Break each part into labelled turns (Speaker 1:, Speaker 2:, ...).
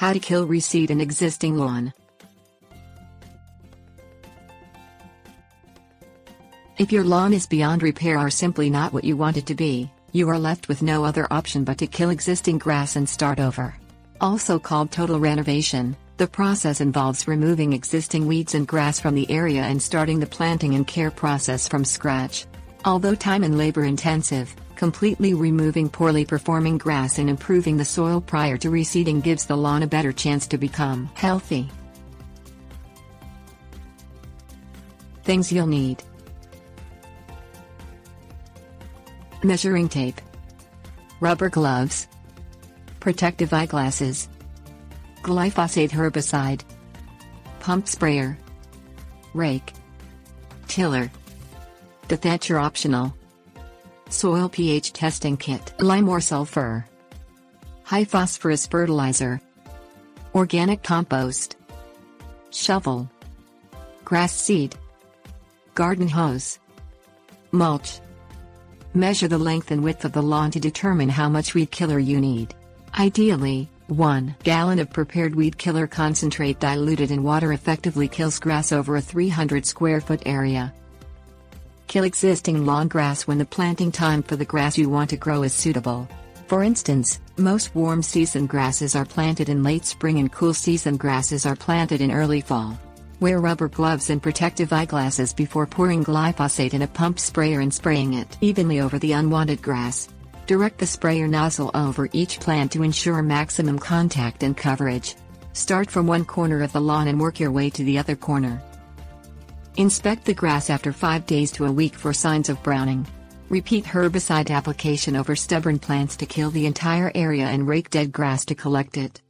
Speaker 1: How to kill reseed an existing lawn. If your lawn is beyond repair or simply not what you want it to be, you are left with no other option but to kill existing grass and start over. Also called total renovation, the process involves removing existing weeds and grass from the area and starting the planting and care process from scratch. Although time and labor intensive, completely removing poorly performing grass and improving the soil prior to reseeding gives the lawn a better chance to become healthy. Things you'll need: measuring tape, rubber gloves, protective eyeglasses, glyphosate herbicide, pump sprayer, rake, tiller, dethatcher optional, soil pH testing kit, lime or sulfur, high phosphorus fertilizer, organic compost, shovel, grass seed, garden hose, mulch. Measure the length and width of the lawn to determine how much weed killer you need. Ideally, 1 gallon of prepared weed killer concentrate diluted in water effectively kills grass over a 300 square foot area. Kill existing lawn grass when the planting time for the grass you want to grow is suitable. For instance, most warm season grasses are planted in late spring and cool season grasses are planted in early fall. Wear rubber gloves and protective eyeglasses before pouring glyphosate in a pump sprayer and spraying it evenly over the unwanted grass. Direct the sprayer nozzle over each plant to ensure maximum contact and coverage. Start from one corner of the lawn and work your way to the other corner. Inspect the grass after 5 days to a week for signs of browning. Repeat herbicide application over stubborn plants to kill the entire area and rake dead grass to collect it.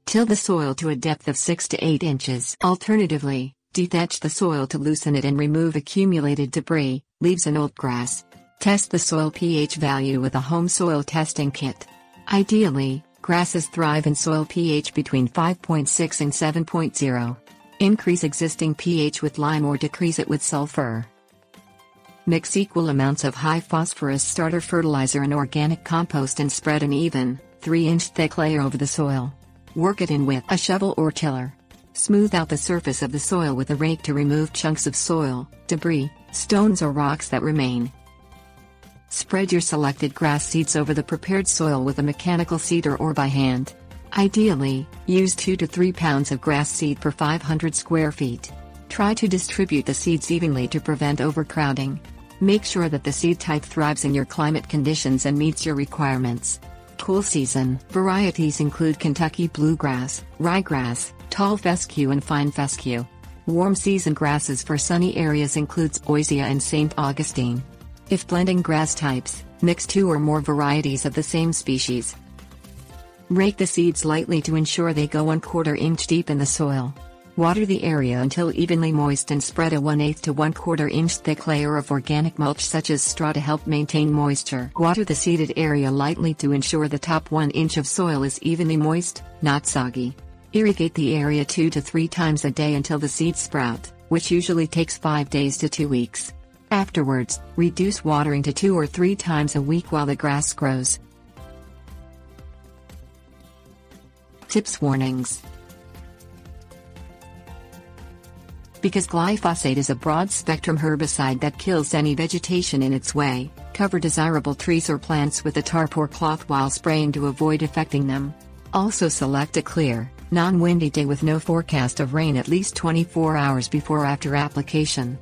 Speaker 1: Till the soil to a depth of 6 to 8 inches. Alternatively, dethatch the soil to loosen it and remove accumulated debris, leaves and old grass. Test the soil pH value with a home soil testing kit. Ideally, grasses thrive in soil pH between 5.6 and 7.0. Increase existing pH with lime or decrease it with sulfur. Mix equal amounts of high phosphorus starter fertilizer and organic compost and spread an even, 3-inch thick layer over the soil. Work it in with a shovel or tiller. Smooth out the surface of the soil with a rake to remove chunks of soil, debris, stones or rocks that remain. Spread your selected grass seeds over the prepared soil with a mechanical seeder or by hand. Ideally, use 2 to 3 pounds of grass seed per 500 square feet. Try to distribute the seeds evenly to prevent overcrowding. Make sure that the seed type thrives in your climate conditions and meets your requirements. Cool season varieties include Kentucky bluegrass, ryegrass, tall fescue and fine fescue. Warm season grasses for sunny areas includes Oisia and St. Augustine. If blending grass types, mix 2 or more varieties of the same species. Rake the seeds lightly to ensure they go 1/4 inch deep in the soil. Water the area until evenly moist and spread a 1/8 to 1/4 inch thick layer of organic mulch such as straw to help maintain moisture. Water the seeded area lightly to ensure the top 1 inch of soil is evenly moist, not soggy. Irrigate the area 2 to 3 times a day until the seeds sprout, which usually takes 5 days to 2 weeks. Afterwards, reduce watering to 2 or 3 times a week while the grass grows. Tips: warnings. Because glyphosate is a broad-spectrum herbicide that kills any vegetation in its way, cover desirable trees or plants with a tarp or cloth while spraying to avoid affecting them. Also select a clear, non-windy day with no forecast of rain at least 24 hours before or after application.